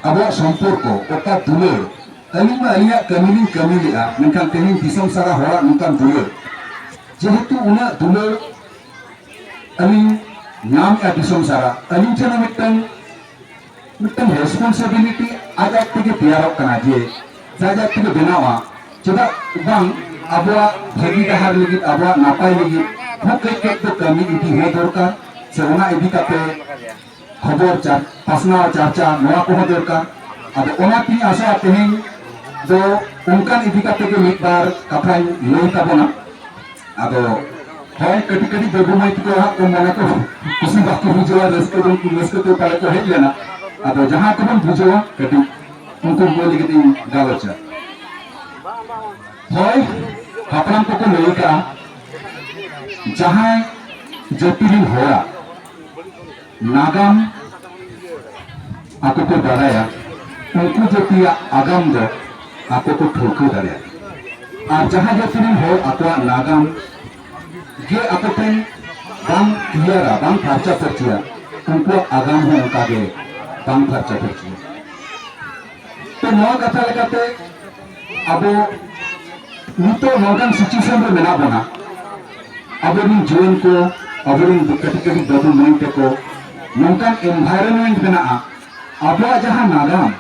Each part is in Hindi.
अब सम्पर्क ओका दुलर अलिमा अलिया कमिलिन कमिलिया मेनखान तेहिन दिसम सारा हरा नुकान दुलर जेहेतु उना दुलर अलिन नाम या दिसम सारा अलिन चना मिट्टन रेस्पॉन्सिबिलिटी आज आप तेगे तैयार करना जे जाजा तेगे बनावा चेदा बांग अबवा भागी डहार लगी अबवा नापाय लगी हो कई तो कमी इदी हो दरकार से उना इदी काते खबर चार पासना चर्चा नवा को दरकार अब उना की आशा तेहिन जो उनकान इदी काते के मिट बार कथा लई ताबना अब হয় कटी कटी बेगुमाई को हाथ को मना को किसी बात को बुझवा रस्ते तो पाले को हेज लेना अब जहां को हम बुझवा कटी उनको बोली के दिन गावचा হয় हापराम को लई का जहां जटिल होया नागाम आको को बाराया उनको जतिया आगाम दो आको को ठोको दारिया और जहां जटिल हो आको नागाम गे अकोटेन बांग क्लियरा बांग खर्चा परचिया उनको आगाम हो उनका गे बांग खर्चा परचिया तो नवा कथा लेकाते अब नितो नोगन सिचुएशन रे मेना बना अब इन जीवन को अब इन कटी कटी दबु माइंड को नोगन एनवायरनमेंट बना अब जहां नागाम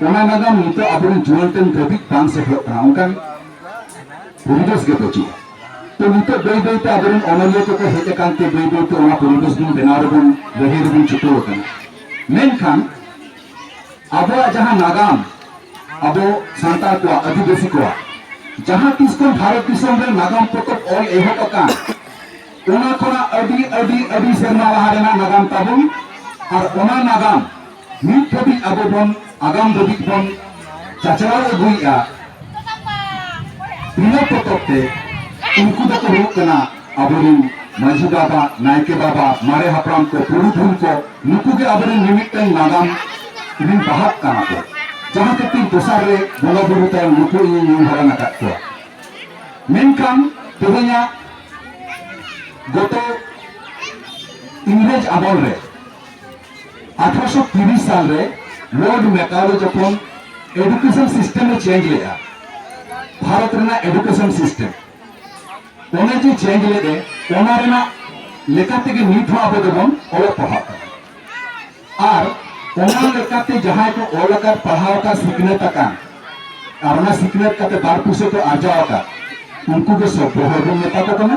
ओना नागाम नितो अब इन जीवन तेन दबि बांग से हो उनका परिवेश गे बची तो नितो बे बे ते अब इन ओनलियो को हेते कांते बे बे ते ओना परिवेश दिन बेनार बन बहिर बन छुटो कना मेनखान अब जहां नागाम अब सांता को आदिवासी को जहां किसको भारत दिसम रे नागाम पतक ऑल एहो पका ओना कोना अडी सेरमा लहारेना नागाम ताबुन और ओना नागाम मिट थबि अब बन आगाम दबि बन चाचरा अगुइया बिना पतकते उनको तो रुक कना अबरिन मांझी बाबा नायके बाबा मारे हापराम को पुरुधुन को नुकु के अबरिन निमित्तन नागाम इबिन बाहक कना को जहां के तीन दोसार रे बोला बुरु tay नुकु इन इन हरा नका को मेनखान तेहenya गतो इंग्रेज আমল रे 1830 साल रे लॉर्ड मैकाले जखन एजुकेशन सिस्टम में चेंज लेया भारत रेना एजुकेशन सिस्टम ओने जी चेंज ले दे ओना रेना लेकाते के नीट हो आबो देबन ओले पढ़ा और ओना लेकाते जहां को ओलका पढ़ाव का सिखने तक और ओना सिखने काते बार पुसे तो आजाव का उनको के सब होर बन नेता को कना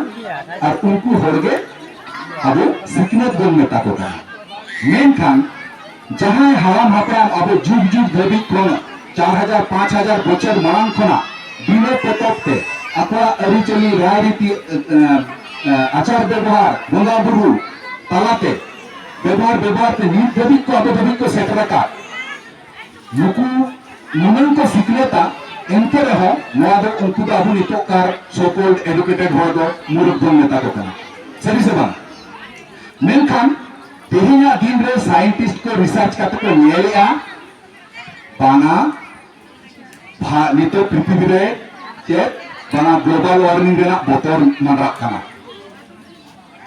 और उनको होरगे अब सिखने बन नेता को कना मेनखान जहां हाराम हापराम अब जुग जुग धबि कोन 4000 5000 बछर मांग खना बिना पतकते अपना अरिचली राजनीति आचार व्यवहार बंगा बुरु तालाते व्यवहार ते नीट दबि को सेटरा का नुकु नुमन को सिखलेता एनके रहो नवा दो उनको तो अब नितो कार सो कॉल्ड एजुकेटेड हो दो मूर्ख दो नेता को कना सही से बात मेनखान तेहिना दिन रे साइंटिस्ट को रिसर्च करते को नेलिया बांगा भा नितो पृथ्वी रे चेक बना ग्लोबल वार्मिंग रेना बोतर मनरा कना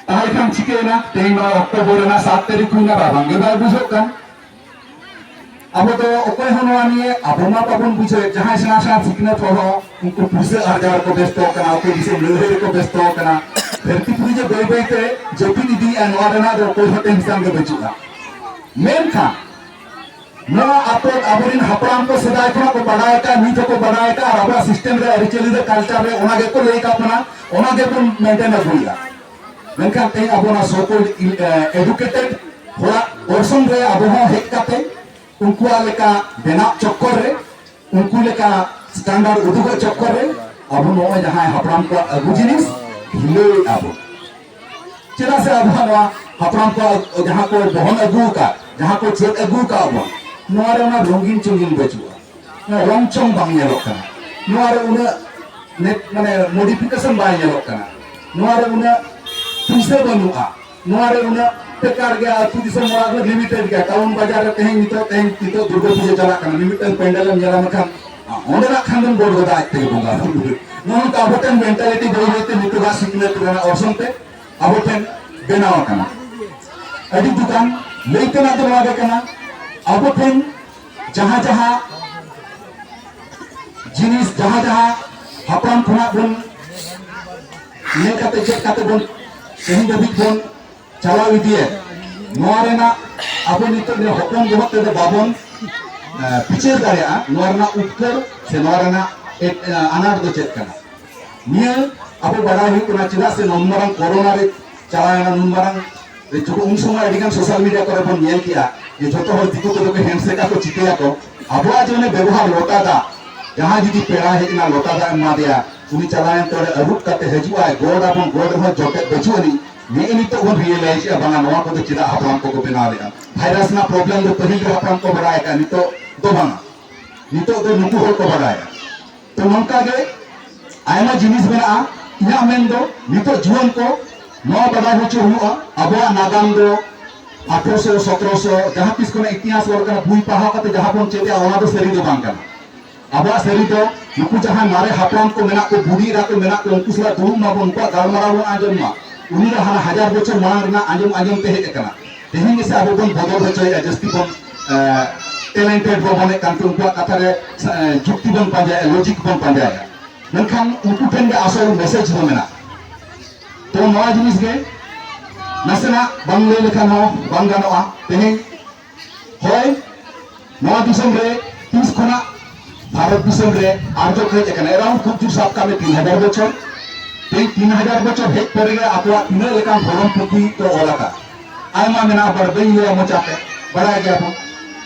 ताहे खान चिकेना तेहिना अक्टोबर ना 7 तारीख हुना बांगे बार बुझो कन अब तो ओकय हनवानी अबमा पाबन बुझे जहां सेना सिखने तो उनको पुसे आजार को व्यस्त कना ओके दिसे लहरे को व्यस्त कना धरती पुरी जे बे बे ते जेपी निधि अनवारना दो कोई हते हिसाब के बचुआ मेन खा नो आपन अबरिन हपराम को सदाय को बढ़ाए का नीचे को बढ़ाए का और अब सिस्टम रे रिचुअल रे कल्चर रे ओना के को लेका अपना ओना के को मेंटेन रखुइया मेनका ते अबना सो कॉल्ड एजुकेटेड थोड़ा पर्सन रे अब हो हेक काते उनको लेका बेना चक्कर रे उनको लेका स्टैंडर्ड उदुग चक्कर रे अब नो जहां हपराम को अगु जिनिस हिले अब चला से अब नवा हपराम को जहां को बहन अगु का जहां को चेक अगु का अब नोरे ना रंगीन चंगीन बचुआ रंग चंग बांग नेलो कना नोरे उना नेट माने मॉडिफिकेशन बाय नेलो कना नोरे उना पुसे बनुआ नोरे उना टेकार गया अतु दिसम मोरा लिमिटेड गया टाउन बाजार रे तेहे नितो दुर्गा पूजा चला कना लिमिटेड पेंडल नेला मखान ओंडरा खानन बोर्ड गोदा आते बोंगा नोन का अबटेन मेंटालिटी बोई होते नितो गा सिकने तुना औसनते अबटेन बेनावा कना अडी दुकान लेते ना तो लागे कना अबटेन जहाँ जहाँ जिनिस जहाँ जहाँ हपराम खुना बन नेल काते चेक काते बन तेहन दबिक बन चलाव इदिए नोआ रेना अब नितो ने हपराम बहुत ते बाबन पिछे दाड़िया नोआ रेना उपकर से नोआ रेना एक अनाट दो चेक करना निया अब बड़ा ही कुना चिदा से नंबरंग कोरोना रे चलाना नंबरंग जो उन समय अडिगान सोशल मीडिया करे बन नेल किया ये जो तो हर दिको को हैंडशेक को चिकेया को अब जो ने व्यवहार लोटा दा जहाँ जी पेड़ा हेना लोटा दा एमा दिया उनी चलायन तो अरुप करते हजुआ गोड अपन गोड हो जोटे बचुनी ने नितो बन रियलाइज बांगा नवा को चिदा हपराम को बना लेगा वायरस ना प्रॉब्लम दो पहिल हपराम को बड़ाया का नितो दो बांगा नितो दो नुकु हो को बड़ाया तो नंका गे आयमा जिनिस मेना इना मेन दो नितो जुवन को नवा बड़ा होचो हुआ अबवा नागाम दो 1800 1700 जहाँ किस को इतिहास वर्क बुई पहाव करते जहाँ बन चेते ओना दो सरी दो बांगा अब सरी तो नुकु जहाँ मारे हपराम को मेना को बुढ़ी रा को मेना को उनको सला दुरुम मा बन को गालमाराव बन आजम मा उनी रा हाना 1000 बछर मांग रेना आजम आजम ते हेज कना तेहेन से अब बन बदल होचय जस्ती बन टैलेंटेड बने कांते उनको कथा रे जुक्ति बन पाजाय लॉजिक बन पाजाय मेनखान उनको ठेन गे आसल मेसेज दो मेना तो नवा जिनिस गे नसेना बंग ले लेखान हो बंग गानोआ तेहेन होय नवा दिसम रे 30 खना भारत दिसम रे आर्जो खै एकना अराउंड खूब जुर साब का में 3000 बछर 3000 बछर हेक परे गे आपवा तिना लेकान धरम पुथी तो ओलाका आयमा मेना बड़ बई ले मचाते बड़ा गया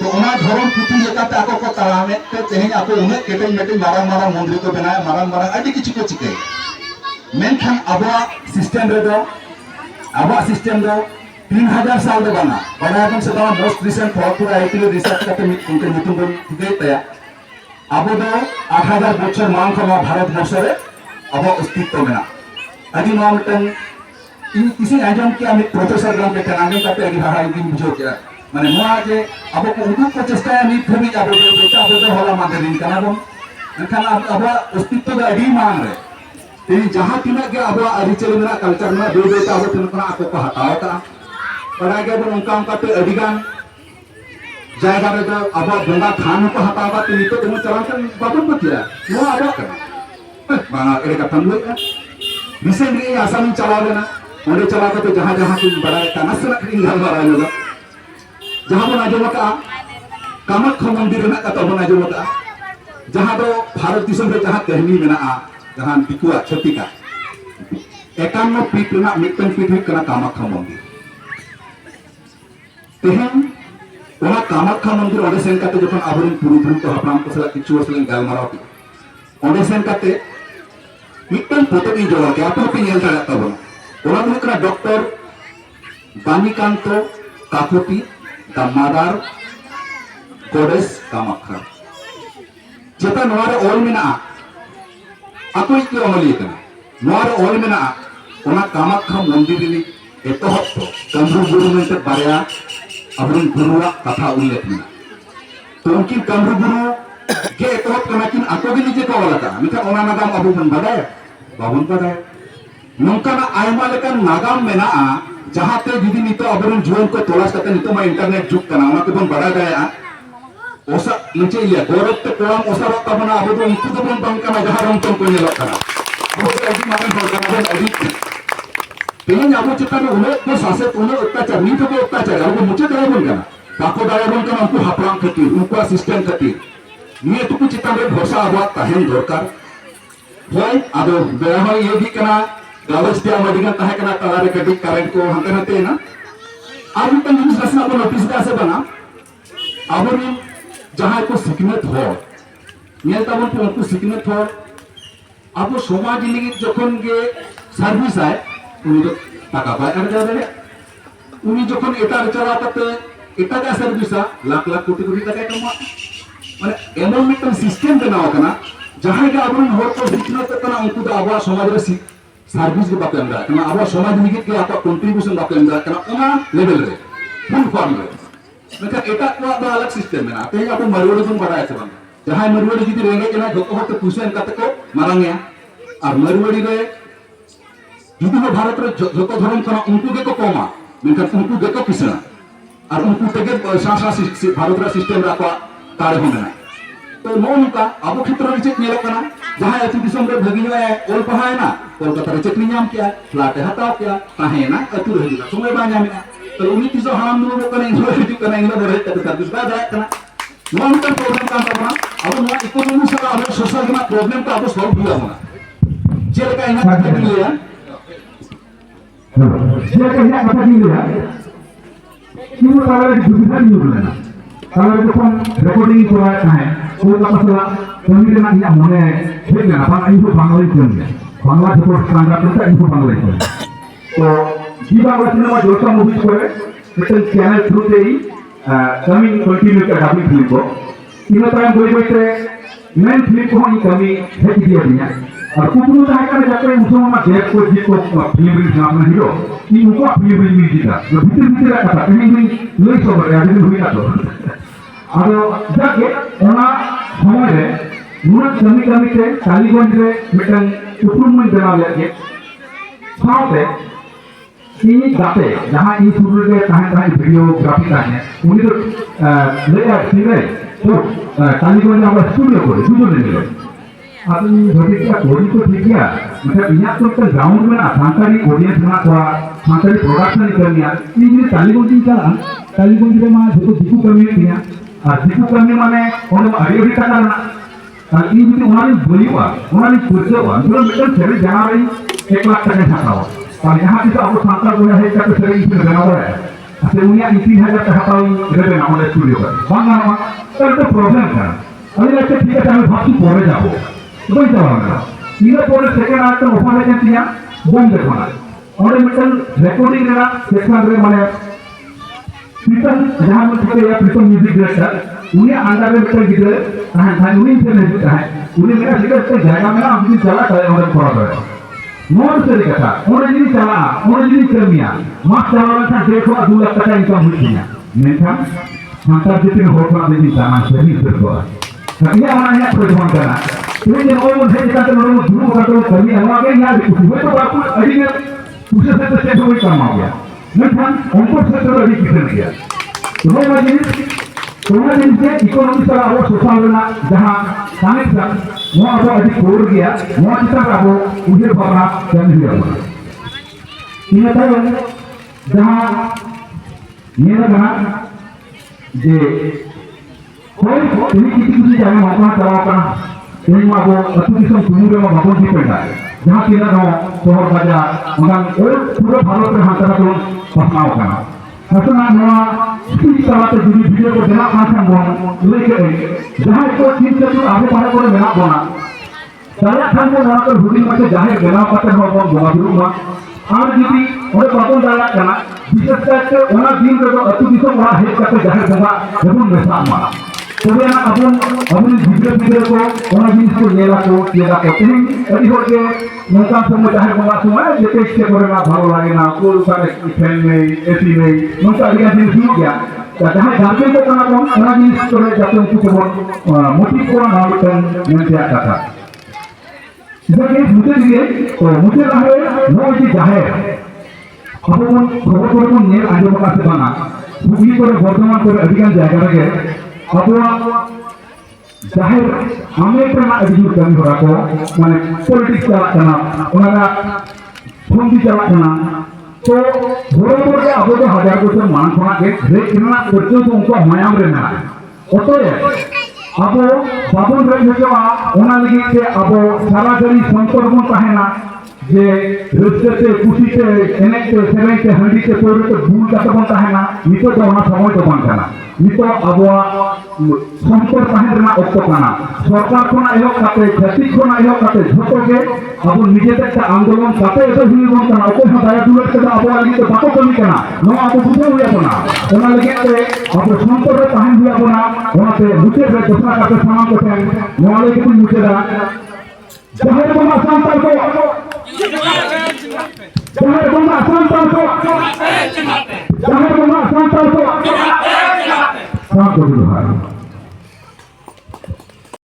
तो ओना धरम पुथी लेकाते आको को तारामे ते तेहेन आको उने केटे मेटे मारा मारा मंदिर को बनाय मारा मारा अडी किछु को चिके मेनखान आबवा सिस्टम रे दो आबवा सिस्टम दो 3000 साल दो बना बड़ा अपन से मोस्ट रिसेंट फॉरपुर आईटी रिसर्च करते उनके नीतु को दिगे तया अब 8000 बछर मांग खमा भारत वर्ष रे अब अस्तित्व मेना अभी नवा मिटन इसी आजम के हम प्रोफेसर गम के तनांगे काते अभी हाई दिन बुझो के माने नवा जे अब को उदु को चेष्टा नि थबी अब बेटा अब होला मादे दिन कना बम नखान अब अस्तित्व दा अभी मांग रे तेनी जहां तिना के अब अरि चले मेना कल्चर में दो बेटा अब तिन कना को हटाव ता पढ़ा के बन उनका ते अधिगान जायगा रे जो अब बंदा थान को हटावा तो नितो तुम चलान बाबन बतिया वो आबा कर बाना एरे का तंग है रिसेंटली आसामी चला लेना ओडे चला के तो जहां जहां तुम बड़ा का नसना किन घाल मारा होगा जहां बन आजो का कामाख्या मंदिर ना का तो बन आजो का जहां दो भारत दिसम रे जहां कहनी मेना जहां दिकुआ छतिका 51 फीट ना मिटन फीट कना कामाख्या मंदिर तेहन वहाँ कामाख्या मंदिर ओडे सेन काते जखन आबरिन पुरुधुन को हपराम को सला किछु वसलन गालमाराव के ओडे सेन काते मिटन फोटो की जोड़ा के आपो पे नेल दाड़ा तबो ओना दुन कना doctor Banikanta Kakoti the mother goddess Kamakhya जेता नोरे ओल मेना आको इति ओमली कना नोरे ओल मेना ओना कामाख्या मंदिर रि एतोहत कमरु गुरु मेंते बारया अबरिन गुरुआ कथा उल्लेख में तो उनकी कमरु गुरु के एतोहत कना किन आको गे निजे को वाला मिथा ओना नागाम अबु बन बदाय बाबन बदाय नंका ना आयमा लेकन नागाम मेना जहां ते जुदी नितो अबरिन जुवन को तलाश करते नितो मा इंटरनेट जुग कना ओना के बन बड़ा गया ओसा नीचे लिया गौरव ते कोराम ओसा रक्ता बना अब तो इनको तो बन बन कना जहां रंग तो कोने लकना वो अजी मारन हो कना अजी तेन अब चित्ता उन्हें तो शासक उन्हें अत्याचार नहीं तो अत्याचार अब मुझे दया बन गया ताको दया बन गया उनको हपराम खातिर उनको सिस्टम खातिर निये तो चित्ता में भरोसा अब तहन दरकार होय आदो दया होय ये भी कना गावस दिया मदिगा तहे कना तलारे कटी करंट को हंते हंते ना अब तो न्यूज़ रसना को नोटिस का से बना अब जहां को सिकनेत हो नेता बन को उनको सिकनेत हो अब समाज लगी जखन गे सर्विस आए उनी तो टाका पाए अर्जा दे उनी जखन एटा चला करते एटा का सर्विसा लाख लाख कोटी कोटी टाका कमा माने एमन मिटन सिस्टम बनाव कना जहां के अपन होर को सिखना कना उनको तो आबा समाज रे सर्विस के बात अंदर कना आबा समाज निगे के आपा कंट्रीब्यूशन बात अंदर कना ओना लेवल रे फुल फॉर्म रे मतलब एटा को बा अलग सिस्टम में आते अपन मरवड़ी को बड़ा है जहां मरवड़ी जदी रेंगे कना जतो होत पुइसन काते को मारांगे और मरवड़ी रे जुदी हो भारत रे जतो धर्म कना उनको के को कोमा मेनखान उनको के को किसना और उनको तेगे सासा भारत रे सिस्टम राखवा ताड़े हो मेना तो नोनका अब क्षेत्र में चेक नेलो कना जहां अति दिसम रे भगी है ओल पहाय ना कोलकाता रे चेक नियाम किया फ्लैट हटाओ किया ताहे ना अतु रही ना समय बा ᱧᱟᱢᱮ तो उनी तिसो हाम नु कने इनो हिजु कने इनो रे तक सर्विस बा जाय कना नोन का प्रॉब्लम का बना अब नो इकोनॉमी से अब सोशल का प्रॉब्लम का अब सॉल्व हुआ होना जे का इना कते लिया जे का इना कते लिया क्यों ताले सुविधा नहीं मिलना kalau jokon recording kora tahe o ka pasala kami na iya mone thek na bang info bangla ikon bangla jokon standard ta info bangla ikon to jiba wachna ma jota movie kore metal channel through te kami continue ka dubbing film ko ina time boy boy te main film ko hi kami thek diya diya और कुछ ना है जाकर उसमें हम देख को जी को फिल्म रिलीज ना अपना हीरो कि उनको फिल्म रिलीज दिया तो भीतर भीतर का था कहीं नहीं नहीं सब रहा है हुई ना तो अब जाके ओना हमारे मुना कमी कमी से कालीगंज रे मिटन उपरुम बना लेके साथे ini gape जहां ini शुरू के कहां वीडियोग्राफी का है उन्हीं तो ले आ सीधे तो कालीगंज हमारा स्टूडियो को दुजो ले लो अभी होती क्या कोडी तो ठीक है मतलब यहाँ तो का ग्राउंड में ना सांकारी ऑडियंस ना थोड़ा सांकारी प्रोडक्शन करनी है ये कालीगंज में मां जो दिकु कम्युनिटी है और दिकु कम्युनिटी माने और अरियोडी का करना और ये भी उन्होंने बोलिवा उन्होंने कुर्सेवा जो मिटन सेरे जहां रही 1 लाख टका छापाओ और यहाँ भी तो अब सांकार बोला है क्या तो सेरे इसमें बना हुआ है असे उन्हें 3000 टका पाओ रेबे ना हमारे स्टूडियो पर बांगा ना तो प्रॉब्लम है अभी लगता है ठीक है हमें भाग पड़े जाओ वही चलाना इधर पूरे सेकंड आर्ट में ओपन है क्या बंद देखना और मिटल रिकॉर्डिंग रेना सेक्शन रे माने प्रीतम जहां में थे या प्रीतम म्यूजिक डायरेक्टर उन्हें अंडर में मिटल गिरे हां उन्हीं से नहीं है उन्हें मेरा सिगर से जाएगा मैं आप भी चला करे और थोड़ा थोड़ा मोर से देखा और नहीं चला और नहीं कर दिया मां चलाना था देखो 2 लाख टका इनकम हुई है मैं था संसार जितने होटल में नहीं जाना सही से तो ये हमारा है प्रोग्राम करना लेकिन और मुझे इतना तो लोगों शुरू कर दो कभी हमारे यहाँ हुए तो बापू अभी ने उसे से तो सेट हुई काम आ गया मैं था उनको से तो अभी किसे किया तो मैं जिनसे इकोनॉमी का वो सोशल ना जहाँ कनेक्शन वो अब अभी खोल गया वो कितना अब उसे भरा चल दिया इन तो जहाँ ये ना जे कोई किसी जाने मौका चलाता ini mah aku bisa sumur sama babon di penda. Jangan kira dong sohor baca, mungkin pura balo terhantar tu pasmau kan. Karena nama kita salah tu jadi video ko dengar macam bon, lagi jangan itu cinta tu abe pada ko dengar bona. Saya kan mau nak hudin macam jahir dengar pada bon bona dulu mah. और यदि और babon डाला करना विशेष करके उन्हें दिन को अतु दिसो वहाँ हेड करके जहर बोला जब मिसाल मारा तो वे ना अपन वीडियो को उन्हें दिन को ये लागो तेरी अभी हो के मौका समय जहर बोला समय जैसे इसके बारे में भालो लागे ना कोई सारे फैन में एसी में मौका अभी दिन शुरू किया जहाँ जाते को करना कौन उन्हें दिन को जाते उनको बहुत मोटिव को ना होता मैं क्या था जब ये मुझे दिए तो मुझे रहे वो जी जाहिर अपन खबर को नेल आगे बका से बना बुद्धि को वर्तमान को अधिकांश जायगा लगे अपन जाहिर हमें करना एग्जीक्यूट करने हो रहा को माने पॉलिटिक्स चला करना उन्हें फोन चला करना तो बड़े बड़े अब तो 1000 को से मान खोना के रे कितना करते तो उनको मयाम रहना होतो है अब बाबन रे जो ओना लगी के अब सारा जरी संतर बन ताहेना जे रस्ते खुशी से एनेते सेवें के हंडी के तोड़ के भूल का बन ताहेना नितो तो ओना समय तो बन करना नितो अब संतर ताहेना ओक्तो काना सरकार कोना एहो काते खेती कोना एहो काते झोतो के अब निजे तक आंदोलन काते एतो हुई बन करना ओको दाया दुलर के अब लगी तो बाको कमी करना नो अब बुझे हुई अपना ओना लगी के अब संतर ताहेन हुई अपना ओना पे मुझे रे दूसरा काते सामान को थे नो लगी के मुझे रा जहर बमा संतर को जहर बमा संतर को जहर बमा संतर को